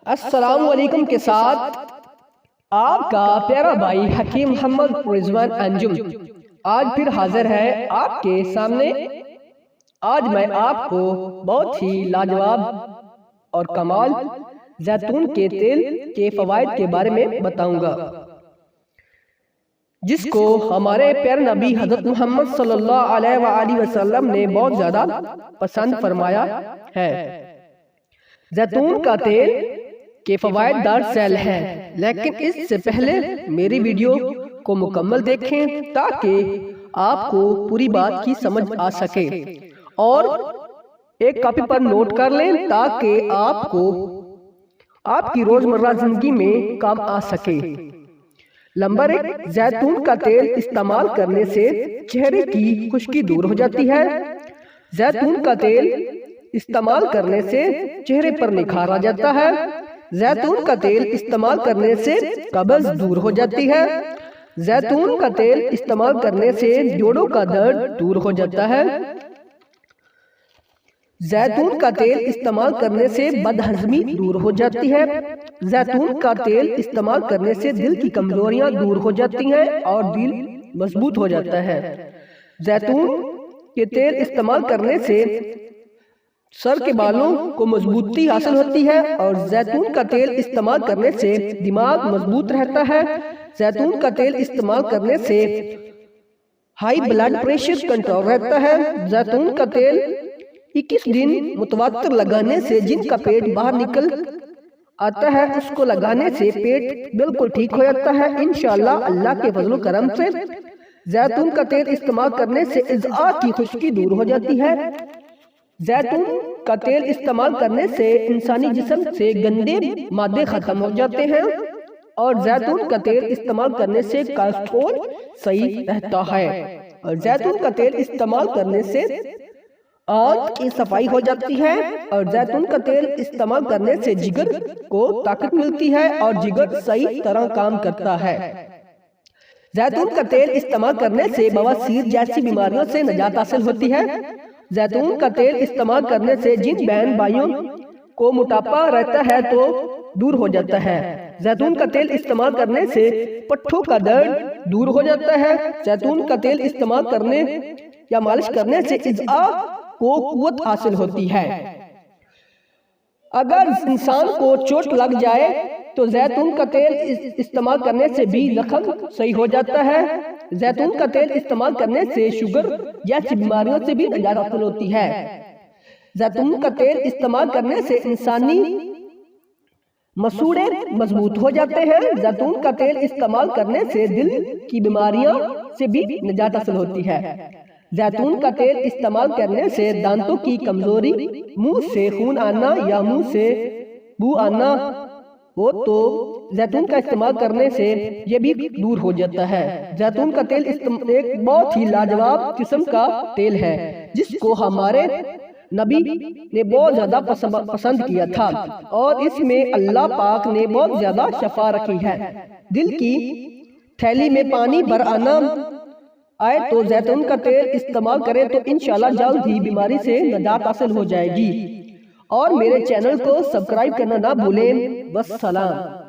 السلام علیکم کے ساتھ آپ کا پیارا بھائی حکیم محمد رضوان انجم آج پھر حاضر ہے آپ کے سامنے۔ آج میں آپ کو بہت ہی لاجواب اور کمال زیتون کے تیل کے فوائد کے بارے میں بتاؤں گا، جس کو ہمارے پیارے نبی حضرت محمد صلی اللہ علیہ وآلہ وسلم نے بہت زیادہ پسند فرمایا ہے۔ زیتون کا تیل کے فوائد دار سیل ہیں، لیکن اس سے پہلے میری ویڈیو کو مکمل دیکھیں تاکہ آپ کو پوری بات کی سمجھ آ سکے، اور ایک کاپی پر نوٹ کر لیں تاکہ آپ کو آپ کی روزمرہ زندگی میں کام آ سکے۔ نمبر 1، زیتون کا تیل استعمال کرنے سے چہرے کی خشکی دور ہو جاتی ہے۔ زیتون کا تیل استعمال کرنے سے چہرے پر نکھار آ جاتا ہے۔ زیتون کا تیل استعمال کرنے سے قبض دور ہو جاتی ہے۔ زیتون کا تیل استعمال کرنے سے جوڑوں کا درد دور ہو جاتا ہے۔ زیتون کا تیل استعمال کرنے سے بدہضمی دور ہو جاتی ہے۔ زیتون کا تیل استعمال کرنے سے دل کی کمزوریاں دور ہو جاتی ہیں اور دل مضبوط ہو جاتا ہے۔ زیتون کے تیل استعمال کرنے سے سر کے بالوں کو مضبوطی حاصل ہوتی ہے، اور زیتون کا تیل استعمال کرنے سے دماغ مضبوط رہتا ہے۔ زیتون کا تیل استعمال کرنے سے ہائی بلڈ پریشر کنٹرول رہتا ہے۔ زیتون کا تیل 21 دن متواتر لگانے سے جن کا پیٹ باہر نکل آتا ہے، اس کو لگانے سے پیٹ بالکل ٹھیک ہو جاتا ہے انشاءاللہ اللہ کے فضل و کرم سے۔ زیتون کا تیل استعمال کرنے سے اعضاء کی خشکی دور ہو جاتی ہے۔ زیتون کا تیل استعمال کرنے سے انسانی جسم سے گندے مادے ختم ہو جاتے ہیں، اور زیتون کا تیل استعمال کرنے سے کولیسٹرول صحیح رہتا ہے۔ اور زیتون کا تیل استعمال کرنے سے آنت کی صفائی ہو جاتی ہے، اور زیتون کا تیل استعمال کرنے سے جگر کو طاقت ملتی ہے اور جگر صحیح طرح کام کرتا ہے۔ زیتون کا تیل استعمال کرنے سے بواسیر جیسی بیماریوں سے نجات حاصل ہوتی ہے۔ زیتون کا تیل استعمال کرنے سے جن بہن بھائیوں کو موٹاپا رہتا ہے تو دور ہو جاتا ہے۔ زیتون کا تیل استعمال کرنے سے پٹھوں کا درد دور ہو جاتا ہے۔ زیتون کا تیل استعمال کرنے یا مالش کرنے سے اعضاء کو قوت حاصل ہوتی ہے۔ اگر انسان کو چوٹ لگ جائے تو زیتون کا تیل استعمال کرنے سے بھی زخم صحیح ہو جاتا ہے۔ زیتون کا تیل استعمال کرنے سے شوگر جیسی بیماریوں سے بھی نجات حاصل ہوتی ہے۔ زیتون کا تیل استعمال کرنے سے انسانی مسوڑے مضبوط ہو جاتے ہیں۔ زیتون کا تیل استعمال کرنے سے دل کی بیماریاں سے بھی نجات حاصل ہوتی ہے۔ زیتون کا تیل استعمال کرنے سے دانتوں کی کمزوری، منہ سے خون آنا یا منہ سے بو آنا ہو تو زیتون کا استعمال کرنے سے یہ بھی دور ہو جاتا ہے۔ زیتون کا تیل ایک بہت ہی لاجواب قسم کا تیل ہے، جس کو ہمارے نبی نے بہت زیادہ پسند کیا تھا، اور اس میں اللہ پاک نے بہت زیادہ شفا رکھی ہے۔ دل کی تھیلی میں پانی بھر آنا آئے تو زیتون کا تیل استعمال کریں تو انشاءاللہ جلد ہی بیماری سے نجات حاصل ہو جائے گی۔ اور میرے چینل کو سبسکرائب کرنا نہ بھولیں۔ والسلام۔